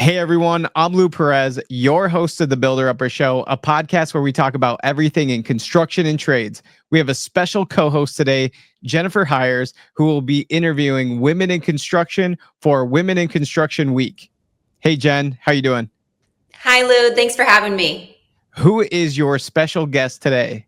Hey everyone, I'm Lou Perez, your host of the Builder Upper Show, a podcast where we talk about everything in construction and trades. We have a special co-host today, Jennifer Hires, who will be interviewing women in construction for Women in Construction Week. Hey Jen, how you doing? Hi Lou, thanks for having me. Who is your special guest today?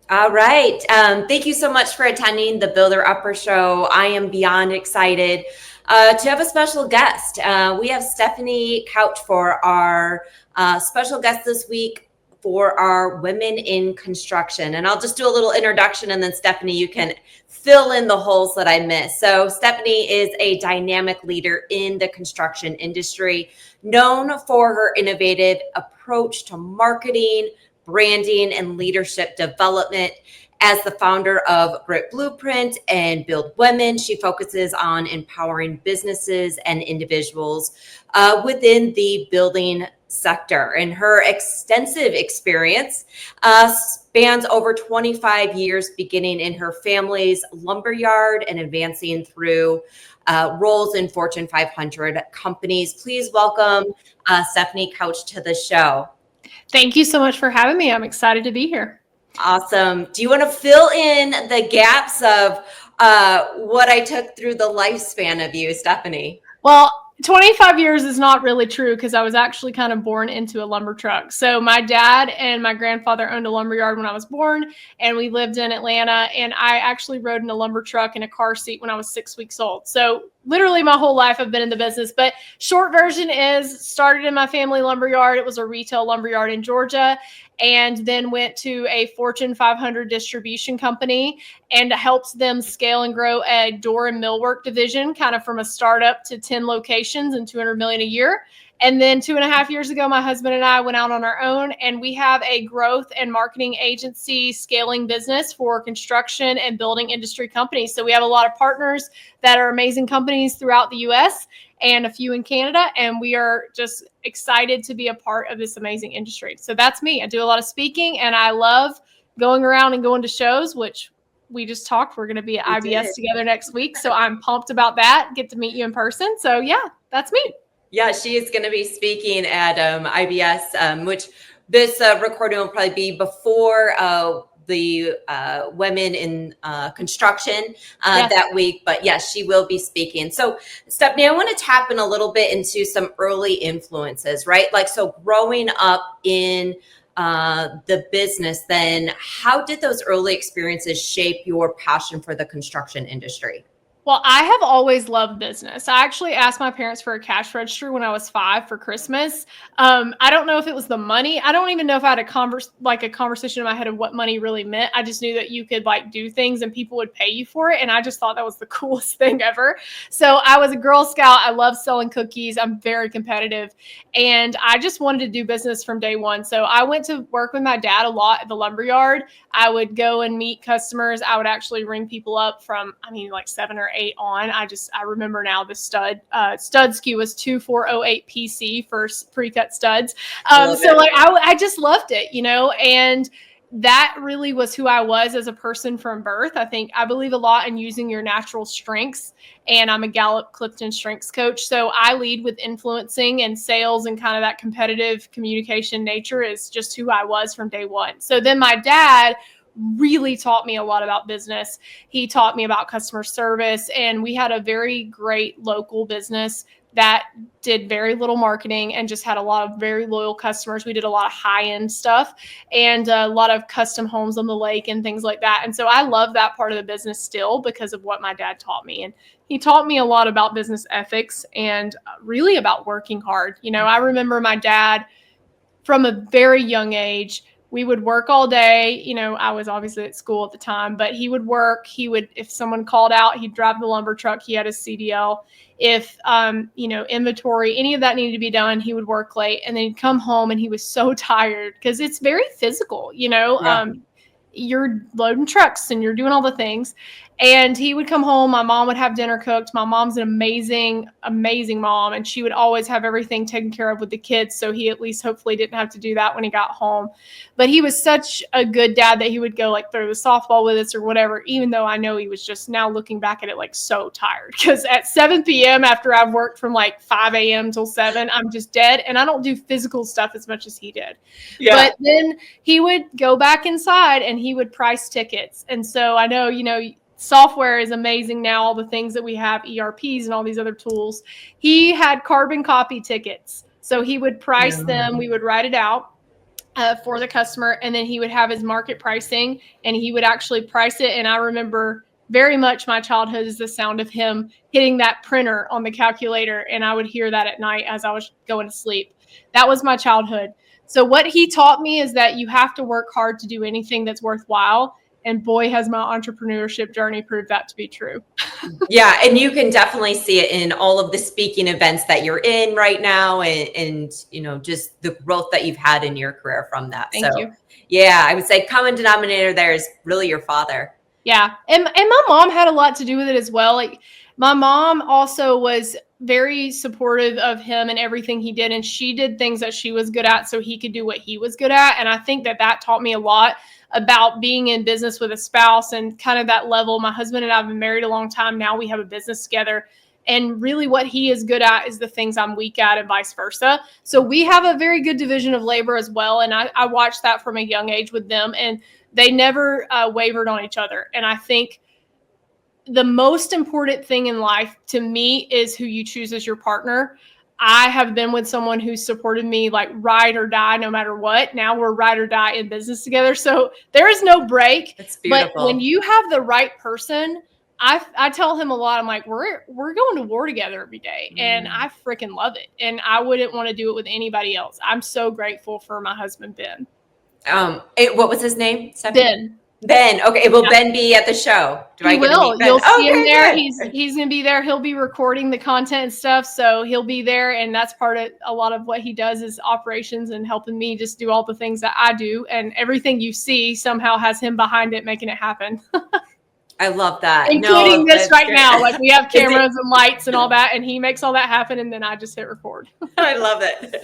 All right. Thank you so much for attending the Builder Upper Show. I am beyond excited to have a special guest. We have Stefanie Couch for our special guest this week for our Women in Construction. And I'll just do a little introduction, and then Stefanie, you can fill in the holes that I missed. So Stefanie is a dynamic leader in the construction industry, known for her innovative approach to marketing, branding, and leadership development. As the founder of Grit Blueprint and Build Women, she focuses on empowering businesses and individuals within the building sector. And her extensive experience spans over 25 years, beginning in her family's lumberyard and advancing through roles in Fortune 500 companies. Please welcome Stefanie Couch to the show. Thank you so much for having me. I'm excited to be here. Awesome. Do you want to fill in the gaps of what I took through the lifespan of you, Stefanie? Well, 25 years is not really true because I was actually kind of born into a lumber truck. So my dad and my grandfather owned a lumberyard when I was born, and we lived in Atlanta, and I actually rode in a lumber truck in a car seat when I was 6 weeks old. So literally my whole life I've been in the business. But short version is started in my family lumberyard. It was a retail lumberyard in Georgia, and then went to a Fortune 500 distribution company and helped them scale and grow a door and millwork division, kind of from a startup to 10 locations and $200 million a year. And then 2.5 years ago, my husband and I went out on our own, and we have a growth and marketing agency scaling business for construction and building industry companies. So we have a lot of partners that are amazing companies throughout the US and a few in Canada. And we are just excited to be a part of this amazing industry. So that's me. I do a lot of speaking, and I love going around and going to shows, which we just talked. We're going to be at IBS together next week. So I'm pumped about that. Get to meet you in person. So yeah, that's me. Yeah, she is going to be speaking at IBS, which this recording will probably be before the Women in Construction that week. But yes, she will be speaking. So Stefanie, I want to tap in a little bit into some early influences, right? Like, so growing up in the business, then how did those early experiences shape your passion for the construction industry? Well, I have always loved business. I actually asked my parents for a cash register when I was 5 for Christmas. I don't know if it was the money. I don't even know if I had a conversation in my head of what money really meant. I just knew that you could do things and people would pay you for it. And I just thought that was the coolest thing ever. So I was a Girl Scout. I love selling cookies. I'm very competitive. And I just wanted to do business from day one. So I went to work with my dad a lot at the lumberyard. I would go and meet customers. I would actually ring people up from, 7 or 8 on. I remember now the stud SKU was 2408 PC for pre-cut studs. I just loved it, and that really was who I was as a person from birth. I believe a lot in using your natural strengths, and I'm a Gallup Clifton strengths coach. So I lead with influencing and sales, and kind of that competitive communication nature is just who I was from day one. So then my dad really taught me a lot about business. He taught me about customer service, and we had a very great local business that did very little marketing and just had a lot of very loyal customers. We did a lot of high-end stuff and a lot of custom homes on the lake and things like that. And so I love that part of the business still because of what my dad taught me. And he taught me a lot about business ethics and really about working hard. I remember my dad from a very young age. We would work all day. I was obviously at school at the time, but he would work. If someone called out, he'd drive the lumber truck. He had his CDL. If, inventory, any of that needed to be done, he would work late, and then he'd come home and he was so tired because it's very physical, you're loading trucks and you're doing all the things. And he would come home. My mom would have dinner cooked. My mom's an amazing, amazing mom. And she would always have everything taken care of with the kids. So he at least hopefully didn't have to do that when he got home. But he was such a good dad that he would go like throw the softball with us or whatever, even though I know he was just now looking back at it like so tired. Because at 7 p.m. after I've worked from like 5 a.m. till 7, I'm just dead. And I don't do physical stuff as much as he did. Yeah. But then he would go back inside and he would price tickets. And so I know, software is amazing now, all the things that we have, ERPs and all these other tools. He had carbon copy tickets. So he would price them. We would write it out for the customer. And then he would have his market pricing and he would actually price it. And I remember very much my childhood is the sound of him hitting that printer on the calculator. And I would hear that at night as I was going to sleep. That was my childhood. So what he taught me is that you have to work hard to do anything that's worthwhile. And boy, has my entrepreneurship journey proved that to be true. Yeah. And you can definitely see it in all of the speaking events that you're in right now and just the growth that you've had in your career from that. Thank you. Yeah, I would say common denominator there is really your father. Yeah. And my mom had a lot to do with it as well. Like my mom also was very supportive of him and everything he did. And she did things that she was good at so he could do what he was good at. And I think that taught me a lot about being in business with a spouse and kind of that level. My husband and I have been married a long time. Now we have a business together. And really what he is good at is the things I'm weak at and vice versa. So we have a very good division of labor as well. And I watched that from a young age with them. And they never wavered on each other. And I think the most important thing in life to me is who you choose as your partner. I have been with someone who supported me like ride or die no matter what. Now we're ride or die in business together. So there is no break. That's beautiful. But when you have the right person, I tell him a lot. I'm like, we're going to war together every day. And I freaking love it. And I wouldn't want to do it with anybody else. I'm so grateful for my husband, Ben. What was his name? Ben. Ben. Okay. Will Ben be at the show? He will. You'll see him there. He's going to be there. He'll be recording the content and stuff. So he'll be there. And that's part of a lot of what he does is operations and helping me just do all the things that I do. And everything you see somehow has him behind it, making it happen. I love that. Including this right now. Like we have cameras and lights and all that. And he makes all that happen. And then I just hit record. I love it.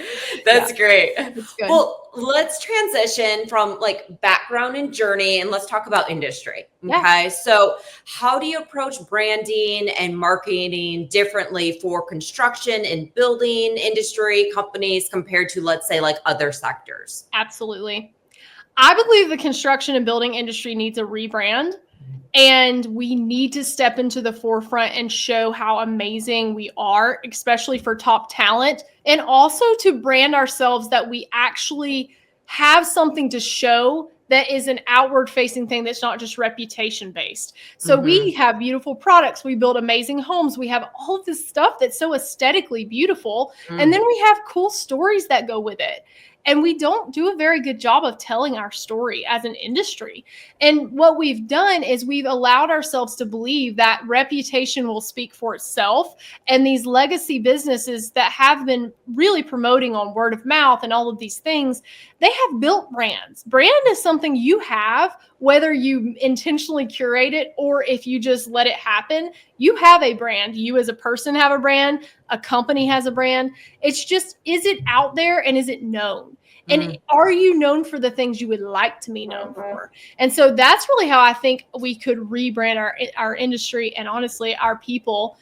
That's great. It's good. Well, let's transition from like background and journey and let's talk about industry. Okay. Yeah. So how do you approach branding and marketing differently for construction and building industry companies compared to, let's say, like other sectors? Absolutely. I believe the construction and building industry needs a rebrand. And we need to step into the forefront and show how amazing we are, especially for top talent, and also to brand ourselves that we actually have something to show that is an outward facing thing that's not just reputation based. So we have beautiful products. We build amazing homes. We have all of this stuff that's so aesthetically beautiful. And then we have cool stories that go with it. And we don't do a very good job of telling our story as an industry. And what we've done is we've allowed ourselves to believe that reputation will speak for itself. And these legacy businesses that have been really promoting on word of mouth and all of these things, they have built brands. Brand is something you have, whether you intentionally curate it or if you just let it happen. You have a brand. You as a person have a brand. A company has a brand. It's just, is it out there and is it known? And are you known for the things you would like to be known for? And so that's really how I think we could rebrand our industry and honestly our people,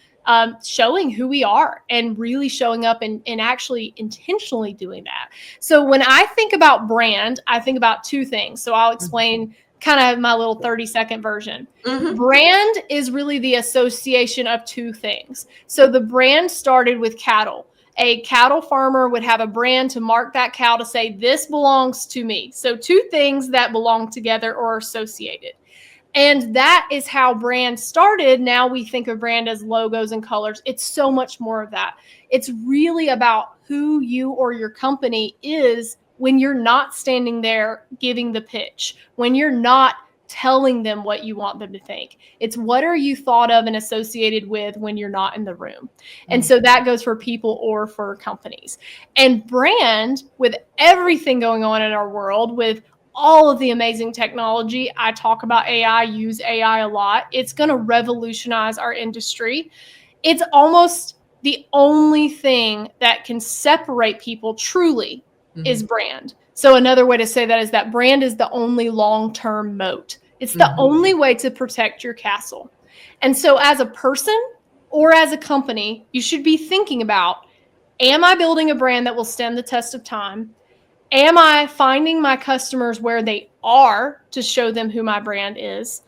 showing who we are and really showing up and actually intentionally doing that. So when I think about brand, I think about two things. So I'll explain kind of my little 30-second version. Brand is really the association of two things. So the brand started with cattle. A cattle farmer would have a brand to mark that cow to say, this belongs to me. So two things that belong together or are associated. And that is how brand started. Now we think of brand as logos and colors. It's so much more of that. It's really about who you or your company is when you're not standing there giving the pitch, when you're not telling them what you want them to think. It's what are you thought of and associated with when you're not in the room. And so that goes for people or for companies. And brand, with everything going on in our world, with all of the amazing technology. I talk about AI, use AI a lot. It's going to revolutionize our industry. It's almost the only thing that can separate people truly is brand. So another way to say that is that brand is the only long-term moat. It's the only way to protect your castle. And so as a person or as a company, you should be thinking about, am I building a brand that will stand the test of time? Am I finding my customers where they are to show them who my brand is?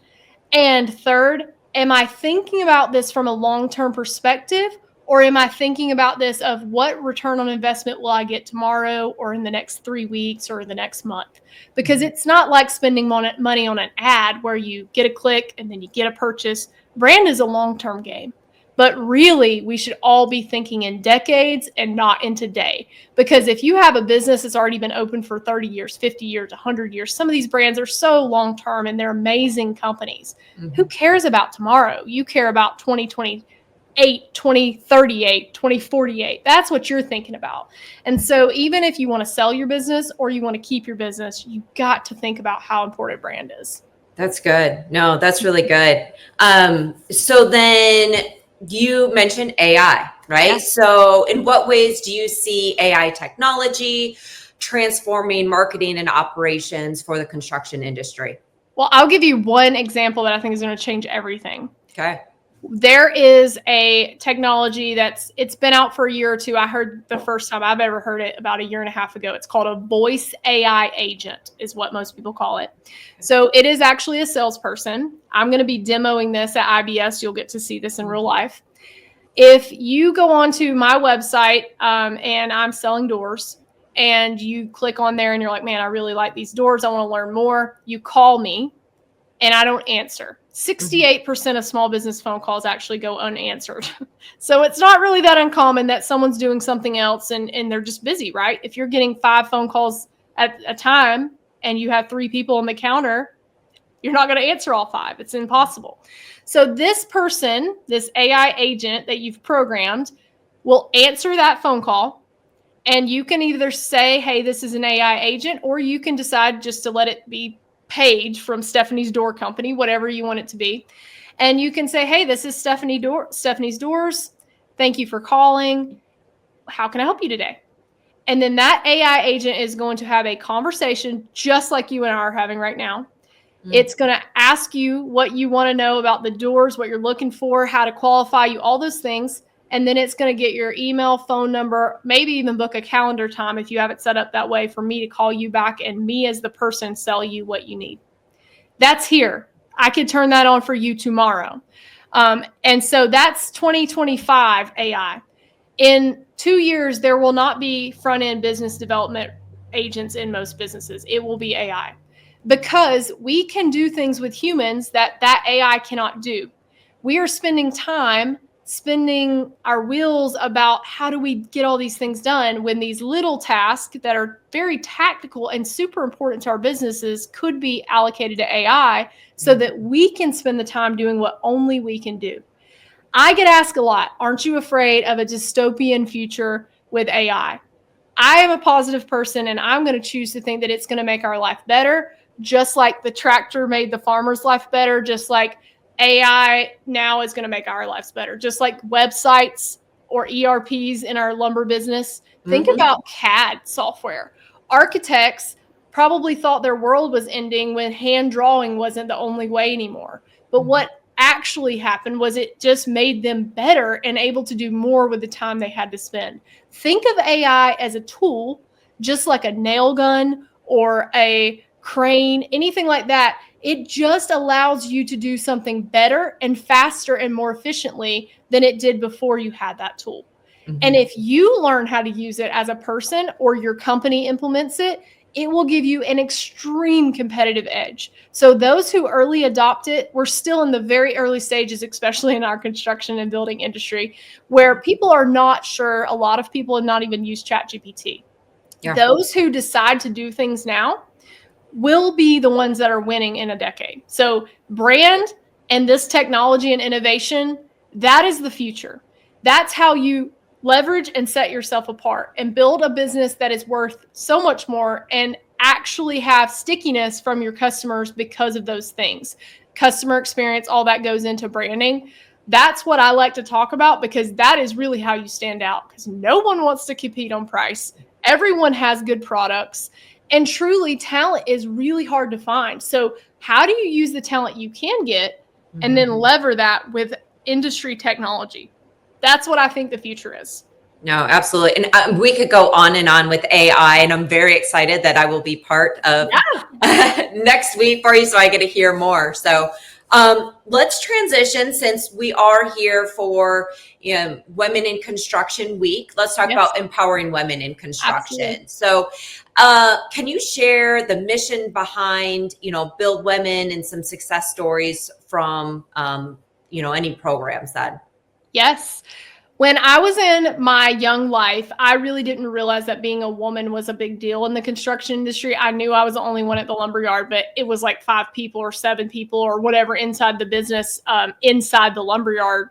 And third, am I thinking about this from a long-term perspective, or am I thinking about this of what return on investment will I get tomorrow or in the next 3 weeks or the next month? Because it's not like spending money on an ad where you get a click and then you get a purchase. Brand is a long-term game. But really, we should all be thinking in decades and not in today. Because if you have a business that's already been open for 30 years, 50 years, 100 years, some of these brands are so long-term and they're amazing companies. Who cares about tomorrow? You care about 2028, 2038, 2048. That's what you're thinking about. And so even if you want to sell your business or you want to keep your business, you got to think about how important brand is. That's good. No, that's really good. So then you mentioned AI, right? Yeah. So in what ways do you see AI technology transforming marketing and operations for the construction industry? Well, I'll give you one example that I think is going to change everything. Okay. There is a technology it's been out for a year or two. I heard the first time I've ever heard it about a year and a half ago. It's called a voice AI agent is what most people call it. So it is actually a salesperson. I'm going to be demoing this at IBS. You'll get to see this in real life. If you go onto my website and I'm selling doors and you click on there and you're like, man, I really like these doors. I want to learn more. You call me and I don't answer. 68% of small business phone calls actually go unanswered. So it's not really that uncommon that someone's doing something else and they're just busy, right? If you're getting 5 phone calls at a time and you have 3 people on the counter, you're not going to answer all 5. It's impossible. So this person, this AI agent that you've programmed, will answer that phone call. And you can either say, hey, this is an AI agent, or you can decide just to let it be Paige from Stefanie's Door Company, whatever you want it to be. And you can say, hey, this is Stefanie's Doors. Thank you for calling. How can I help you today? And then that AI agent is going to have a conversation just like you and I are having right now. It's going to ask you what you want to know about the doors, what you're looking for, how to qualify you, all those things. And then it's going to get your email, phone number, maybe even book a calendar time if you have it set up that way for me to call you back and me as the person sell you what you need. That's here. I could turn that on for you tomorrow. And so that's 2025 AI. In 2 years, there will not be front-end business development agents in most businesses. It will be AI. Because we can do things with humans that AI cannot do. We are spending our wheels about how do we get all these things done when these little tasks that are very tactical and super important to our businesses could be allocated to AI so that we can spend the time doing what only we can do. I get asked a lot, aren't you afraid of a dystopian future with AI? I am a positive person and I'm going to choose to think that it's going to make our life better. Just like the tractor made the farmer's life better, just like AI now is going to make our lives better. Just like websites or ERPs in our lumber business. Think about CAD software. Architects probably thought their world was ending when hand drawing wasn't the only way anymore. But what actually happened was it just made them better and able to do more with the time they had to spend. Think of AI as a tool, just like a nail gun or a crane, anything like that. It just allows you to do something better and faster and more efficiently than it did before you had that tool. And if you learn how to use it as a person or your company implements it, it will give you an extreme competitive edge. So those who early adopt it, we're still in the very early stages, especially in our construction and building industry, where people are not sure. A lot of people have not even used ChatGPT. Yeah. Those who decide to do things now will be the ones that are winning in a decade. So brand and this technology and innovation, that is the future. That's how you leverage and set yourself apart and build a business that is worth so much more and actually have stickiness from your customers because of those things. Customer experience, all that goes into branding. That's what I like to talk about, because that is really how you stand out, because no one wants to compete on price. Everyone has good products, and truly talent is really hard to find. So how do you use the talent you can get and then lever that with industry technology? That's what I think the future is. No, absolutely. And we could go on and on with AI, and I'm very excited that I will be part of next week for you, so I get to hear more. So let's transition, since we are here for Women in Construction Week. Let's talk about empowering women in construction. Absolutely. So can you share the mission behind, Build Women, and some success stories from, any programs that? Yes. When I was in my young life, I really didn't realize that being a woman was a big deal in the construction industry. I knew I was the only one at the lumberyard, but it was like 5 people or 7 people or whatever inside the business, inside the lumberyard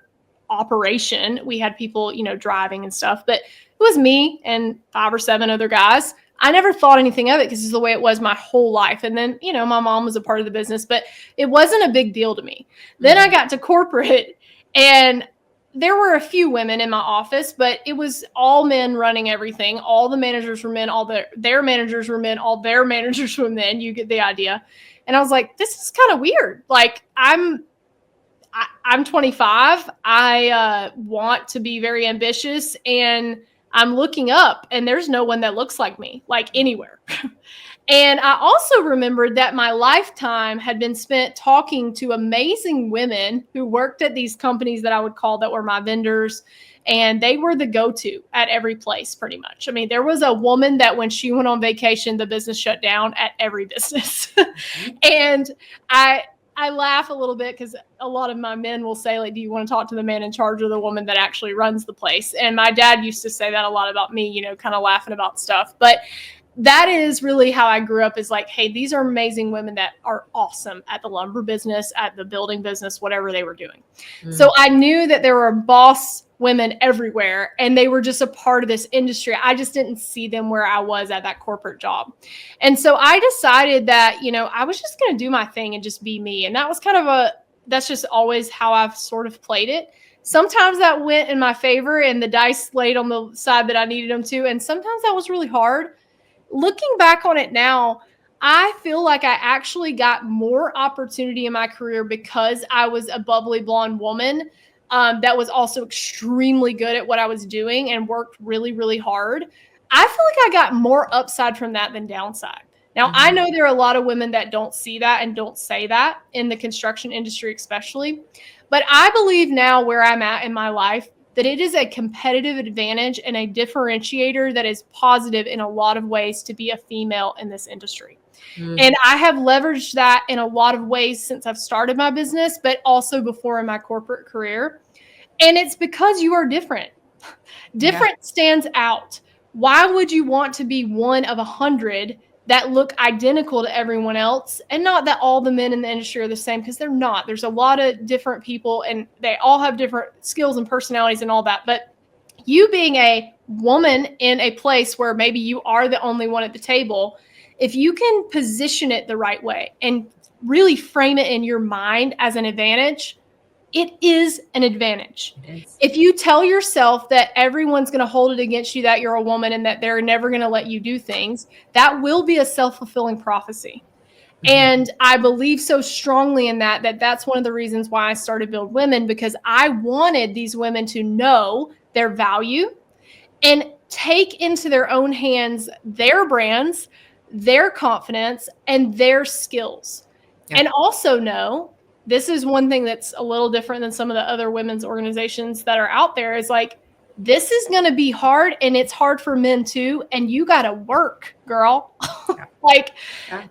operation. We had people, driving and stuff, but it was me and 5 or 7 other guys. I never thought anything of it because it's the way it was my whole life. And then, my mom was a part of the business, but it wasn't a big deal to me. Then I got to corporate, and there were a few women in my office, but it was all men running everything. All the managers were men, all their managers were men, all their managers were men. You get the idea. And I was like, this is kind of weird. Like, I'm 25. I want to be very ambitious, and I'm looking up, and there's no one that looks like me, like anywhere. And I also remembered that my lifetime had been spent talking to amazing women who worked at these companies that I would call that were my vendors. And they were the go-to at every place, pretty much. I mean, there was a woman that when she went on vacation, the business shut down at every business. And I laugh a little bit because a lot of my men will say, like, do you want to talk to the man in charge or the woman that actually runs the place? And my dad used to say that a lot about me, kind of laughing about stuff. But that is really how I grew up, is like, hey, these are amazing women that are awesome at the lumber business, at the building business, whatever they were doing. So I knew that there were boss women everywhere, and they were just a part of this industry. I just didn't see them where I was at that corporate job. And so I decided that, I was just going to do my thing and just be me. And that was that's just always how I've sort of played it. Sometimes that went in my favor and the dice laid on the side that I needed them to. And sometimes that was really hard. Looking back on it now, I feel like I actually got more opportunity in my career because I was a bubbly blonde woman that was also extremely good at what I was doing and worked really, really hard. I feel like I got more upside from that than downside. Now, I know there are a lot of women that don't see that and don't say that in the construction industry especially. But I believe now, where I'm at in my life, that it is a competitive advantage and a differentiator that is positive in a lot of ways to be a female in this industry. And I have leveraged that in a lot of ways since I've started my business, but also before in my corporate career. And it's because you are different. Different stands out. Why would you want to be one of 100 that look identical to everyone else? And not that all the men in the industry are the same, because they're not. There's a lot of different people, and they all have different skills and personalities and all that. But you being a woman in a place where maybe you are the only one at the table, if you can position it the right way and really frame it in your mind as an advantage, it is an advantage. If you tell yourself that everyone's going to hold it against you that you're a woman and that they're never going to let you do things, that will be a self-fulfilling prophecy. And I believe so strongly in that's one of the reasons why I started Build Women, because I wanted these women to know their value and take into their own hands their brands, their confidence, and their skills. And also know, this is one thing that's a little different than some of the other women's organizations that are out there, is like, this is going to be hard, and it's hard for men too. And you got to work, girl.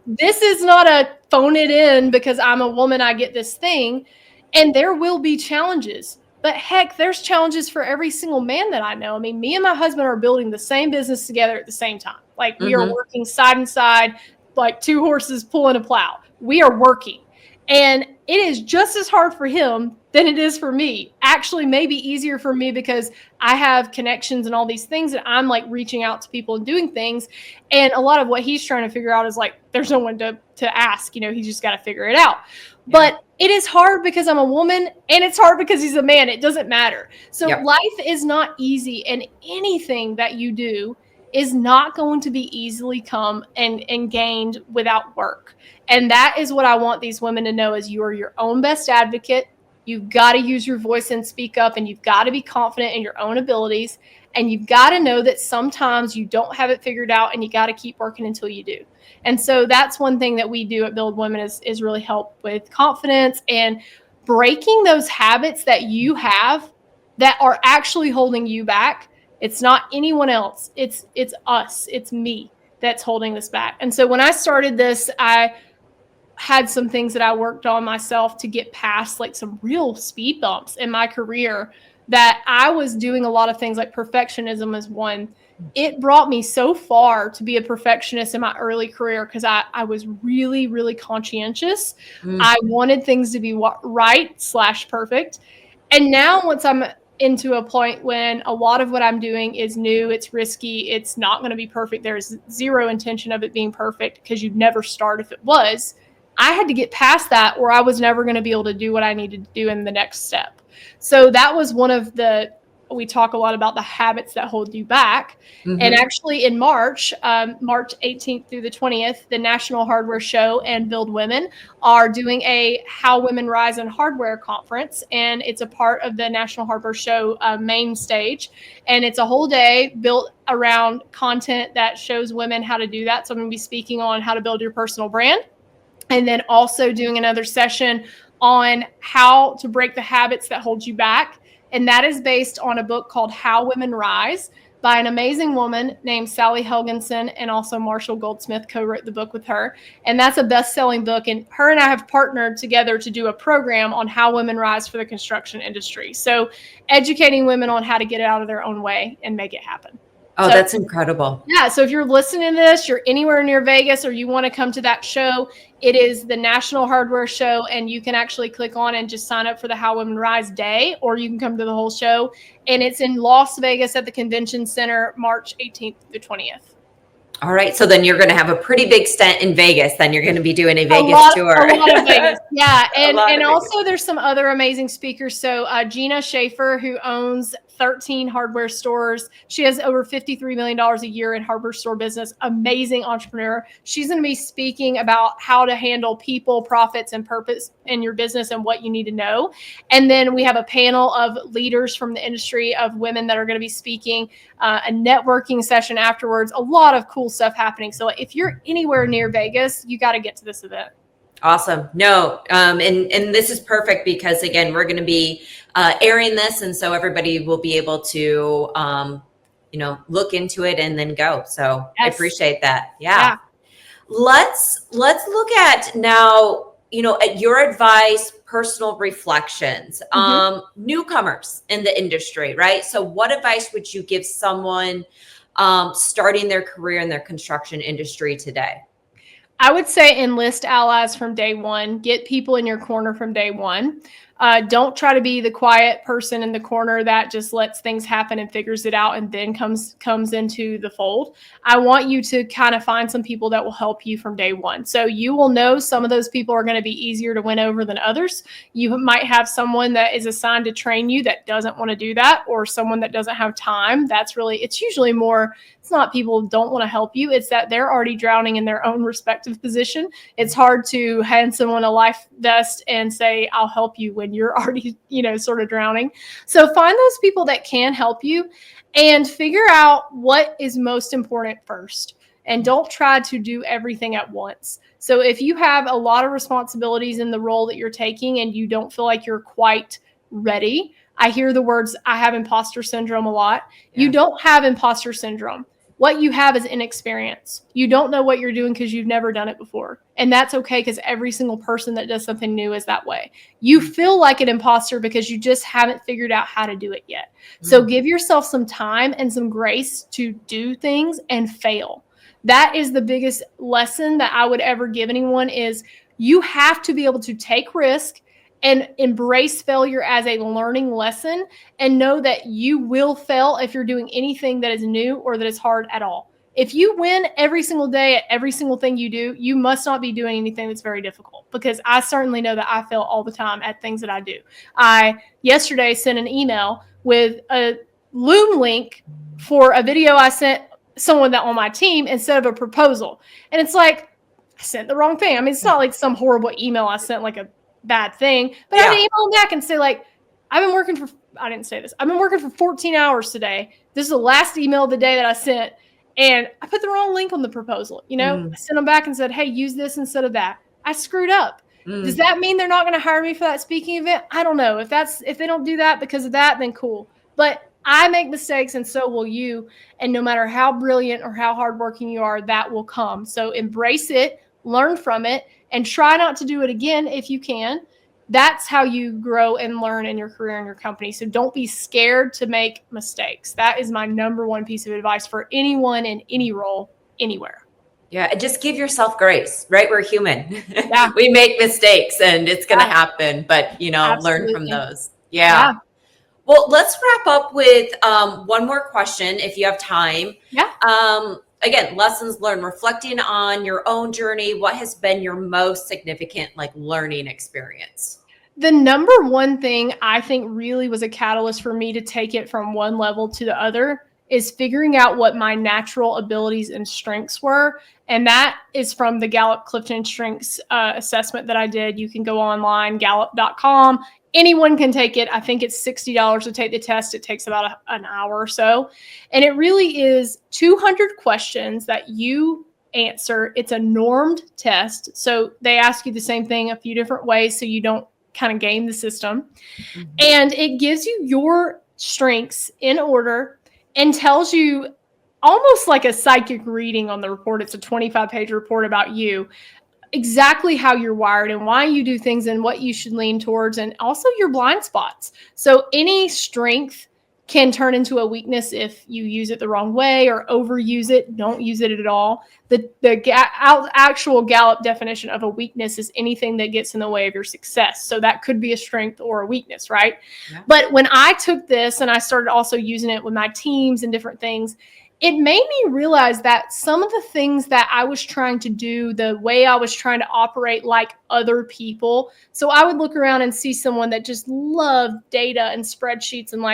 This is not a phone it in because I'm a woman, I get this thing. And there will be challenges, but heck, there's challenges for every single man that I know. I mean, me and my husband are building the same business together at the same time. Like, we are working side and side, like 2 horses pulling a plow. We are working. And it is just as hard for him than it is for me. Actually, maybe easier for me because I have connections and all these things that I'm like reaching out to people and doing things. And a lot of what he's trying to figure out is like, there's no one to ask, he's just got to figure it out. Yeah. But it is hard because I'm a woman, and it's hard because he's a man. It doesn't matter. So life is not easy, and anything that you do is not going to be easily come and gained without work. And that is what I want these women to know is you are your own best advocate. You've got to use your voice and speak up, and you've got to be confident in your own abilities. And you've got to know that sometimes you don't have it figured out, and you got to keep working until you do. And so that's one thing that we do at Build Women is really help with confidence and breaking those habits that you have that are actually holding you back. It's not anyone else. It's us. It's me that's holding this back. And so when I started this, I had some things that I worked on myself to get past like some real speed bumps in my career that I was doing a lot of things like perfectionism is one. It brought me so far to be a perfectionist in my early career because I was really, really conscientious. I wanted things to be right/perfect. And now once I'm into a point when a lot of what I'm doing is new, it's risky, it's not going to be perfect. There's zero intention of it being perfect because you'd never start if it was. I had to get past that or I was never going to be able to do what I needed to do in the next step. So that was one of we talk a lot about the habits that hold you back. Mm-hmm. And actually in March 18th through the 20th, the National Hardware Show and Build Women are doing a How Women Rise in Hardware conference. And it's a part of the National Hardware Show main stage. And it's a whole day built around content that shows women how to do that. So I'm going to be speaking on how to build your personal brand. And then also doing another session on how to break the habits that hold you back. And that is based on a book called How Women Rise by an amazing woman named Sally Helgenson, and also Marshall Goldsmith co-wrote the book with her. And that's a best-selling book. And her and I have partnered together to do a program on how women rise for the construction industry. So educating women on how to get it out of their own way and make it happen. Oh, so, that's incredible. Yeah. So if you're listening to this, you're anywhere near Vegas or you want to come to that show, it is the National Hardware Show. And you can actually click on and just sign up for the How Women Rise Day, or you can come to the whole show. And it's in Las Vegas at the Convention Center, March 18th to 20th. All right. So then you're going to have a pretty big stint in Vegas. Then you're going to be doing a Vegas tour. A lot of Vegas. Yeah. And also there's some other amazing speakers. So Gina Schaefer, who owns 13 hardware stores. She has over $53 million a year in hardware store business. Amazing entrepreneur. She's going to be speaking about how to handle people, profits, and purpose in your business and what you need to know. And then we have a panel of leaders from the industry of women that are going to be speaking, a networking session afterwards, a lot of cool stuff happening. So if you're anywhere near Vegas, you got to get to this event. Awesome. No. And this is perfect because again, we're going to be airing this. And so everybody will be able to, look into it and then go. So yes. I appreciate that. Yeah. Let's look at now, at your advice, personal reflections, newcomers in the industry, right? So what advice would you give someone starting their career in their construction industry today? I would say enlist allies from day one. Get people in your corner from day one. Don't try to be the quiet person in the corner that just lets things happen and figures it out and then comes into the fold. I want you to kind of find some people that will help you from day one. So you will know some of those people are going to be easier to win over than others. You might have someone that is assigned to train you that doesn't want to do that, or someone that doesn't have time. It's usually more, it's not people don't want to help you. It's that they're already drowning in their own respective position. It's hard to hand someone a life vest and say, I'll help you when you're already, sort of drowning. So find those people that can help you and figure out what is most important first. And don't try to do everything at once. So if you have a lot of responsibilities in the role that you're taking and you don't feel like you're quite ready, I hear the words, I have imposter syndrome a lot. Yeah. You don't have imposter syndrome. What you have is inexperience. You don't know what you're doing because you've never done it before. And that's okay, because every single person that does something new is that way. You feel like an imposter because you just haven't figured out how to do it yet. So give yourself some time and some grace to do things and fail. That is the biggest lesson that I would ever give anyone is you have to be able to take risk and embrace failure as a learning lesson, and know that you will fail if you're doing anything that is new or that is hard at all. If you win every single day at every single thing you do, you must not be doing anything that's very difficult, because I certainly know that I fail all the time at things that I do. I yesterday sent an email with a Loom link for a video I sent someone that on my team instead of a proposal. And it's like, I sent the wrong thing. I mean, it's not like some horrible email I sent, like a bad thing, but I had to email them back and say, like, I didn't say this. I've been working for 14 hours today. This is the last email of the day that I sent. And I put the wrong link on the proposal. I sent them back and said, hey, use this instead of that. I screwed up. Does that mean they're not going to hire me for that speaking event? I don't know. If they don't do that because of that, then cool. But I make mistakes, and so will you. And no matter how brilliant or how hardworking you are, that will come. So embrace it, learn from it, and try not to do it again if you can. That's how you grow and learn in your career and your company. So don't be scared to make mistakes. That is my number one piece of advice for anyone in any role, anywhere. Yeah, just give yourself grace, right? We're human. Yeah. We make mistakes and it's going to happen, but Absolutely. learn from those. Yeah. Well, let's wrap up with one more question if you have time. Yeah. Again, lessons learned, reflecting on your own journey. What has been your most significant learning experience? The number one thing I think really was a catalyst for me to take it from one level to the other is figuring out what my natural abilities and strengths were. And that is from the Gallup Clifton Strengths assessment that I did. You can go online, gallup.com. Anyone can take it. I think it's $60 to take the test. It takes about an hour or so. And it really is 200 questions that you answer. It's a normed test. So they ask you the same thing a few different ways so you don't kind of game the system. Mm-hmm. And it gives you your strengths in order and tells you almost like a psychic reading on the report. It's a 25-page report about you, exactly how you're wired and why you do things and what you should lean towards, and also your blind spots. So any strength can turn into a weakness if you use it the wrong way or overuse it. Don't use it at all. The actual Gallup definition of a weakness is anything that gets in the way of your success. So that could be a strength or a weakness, right? Yeah. But when I took this and I started also using it with my teams and different things, it made me realize that some of the things that I was trying to do, the way I was trying to operate like other people. So I would look around and see someone that just loved data and spreadsheets and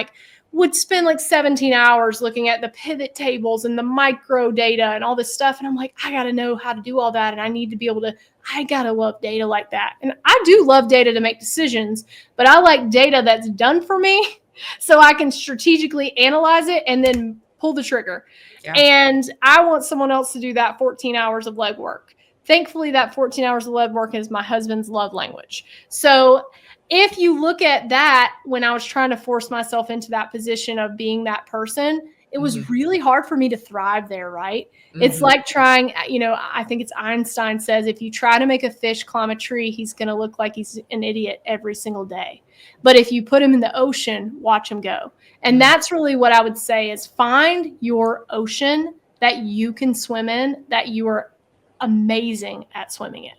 would spend 17 hours looking at the pivot tables and the micro data and all this stuff. And I'm like, I got to know how to do all that. And I need to be able to, I got to love data like that. And I do love data to make decisions, but I like data that's done for me so I can strategically analyze it and then pull the trigger. Yeah. And I want someone else to do that 14 hours of legwork. Thankfully, that 14 hours of legwork is my husband's love language. So if you look at that, when I was trying to force myself into that position of being that person, it was really hard for me to thrive there, right? Mm-hmm. It's like trying, I think it's Einstein says, if you try to make a fish climb a tree, he's going to look like he's an idiot every single day. But if you put him in the ocean, watch him go. And that's really what I would say is find your ocean that you can swim in, that you are amazing at swimming in.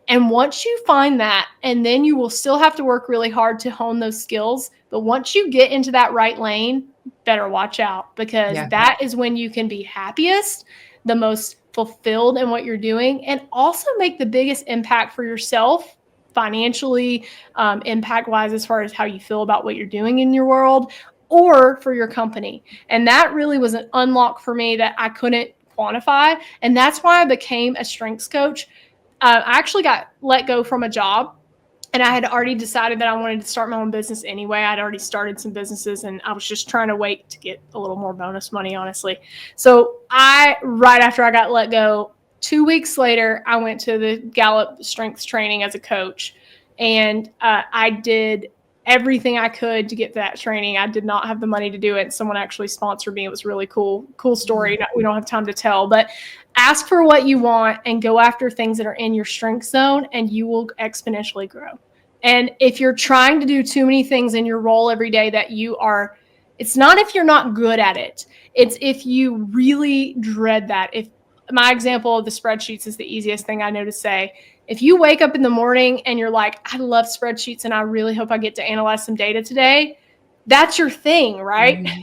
And once you find that, and then you will still have to work really hard to hone those skills. But once you get into that right lane, better watch out, because that is when you can be happiest, the most fulfilled in what you're doing, and also make the biggest impact for yourself financially, impact wise, as far as how you feel about what you're doing in your world or for your company. And that really was an unlock for me that I couldn't quantify. And that's why I became a strengths coach. I actually got let go from a job, and I had already decided that I wanted to start my own business anyway. I'd already started some businesses, and I was just trying to wait to get a little more bonus money, honestly. So right after I got let go, 2 weeks later, I went to the Gallup strengths training as a coach, and I did everything I could to get that training. I did not have the money to do it. Someone actually sponsored me. It was really cool story. We don't have time to tell, but ask for what you want and go after things that are in your strength zone, and you will exponentially grow. And if you're trying to do too many things in your role every day that it's not if you're not good at it. It's if you really dread that. If my example of the spreadsheets is the easiest thing I know to say. If you wake up in the morning and you're like, I love spreadsheets and I really hope I get to analyze some data today, that's your thing, right? Mm-hmm.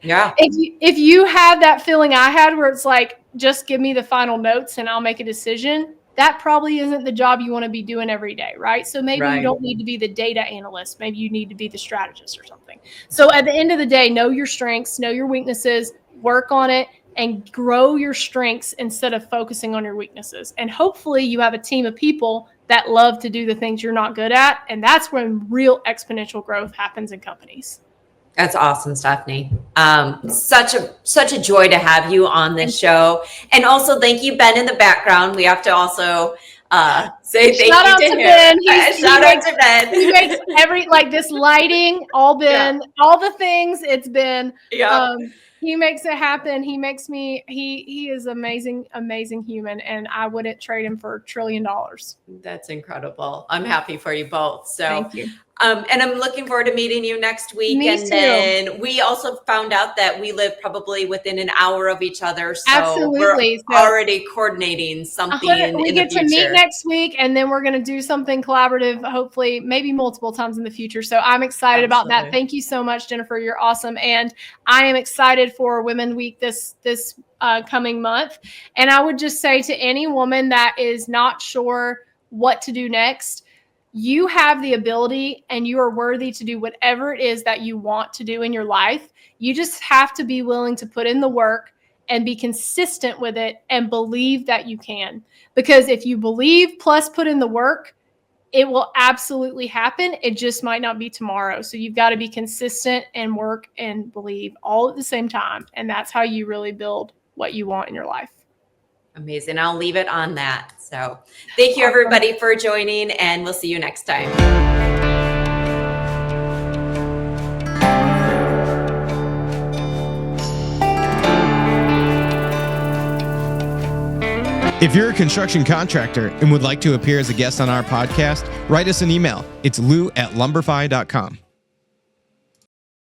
Yeah. If you have that feeling I had where it's like, just give me the final notes and I'll make a decision, that probably isn't the job you want to be doing every day, right? So maybe you don't need to be the data analyst. Maybe you need to be the strategist or something. So at the end of the day, know your strengths, know your weaknesses, work on it, and grow your strengths instead of focusing on your weaknesses. And hopefully you have a team of people that love to do the things you're not good at. And that's when real exponential growth happens in companies. That's awesome, Stefanie. Such a joy to have you on this show. And also thank you, Ben, in the background. We have to also say thank Shout you out to to him. Ben. Shout out to Ben. He makes this lighting, all Ben, all the things. It's Ben. Yeah. He makes it happen. He makes me, he is amazing, amazing human. And I wouldn't trade him for $1 trillion. That's incredible. I'm happy for you both. So thank you. And I'm looking forward to meeting you next week. Me and too. Then we also found out that we live probably within an hour of each other. So Absolutely. we're already coordinating something in the future. We get to meet next week, and then we're going to do something collaborative, hopefully, maybe multiple times in the future. So I'm excited about that. Thank you so much, Jennifer. You're awesome. And I am excited for Women Week this coming month. And I would just say to any woman that is not sure what to do next, you have the ability and you are worthy to do whatever it is that you want to do in your life. You just have to be willing to put in the work and be consistent with it and believe that you can. Because if you believe plus put in the work, it will absolutely happen. It just might not be tomorrow. So you've got to be consistent and work and believe all at the same time. And that's how you really build what you want in your life. Amazing. I'll leave it on that. So thank you, everybody, for joining, and we'll see you next time. If you're a construction contractor and would like to appear as a guest on our podcast, write us an email. It's lou@lumberfy.com.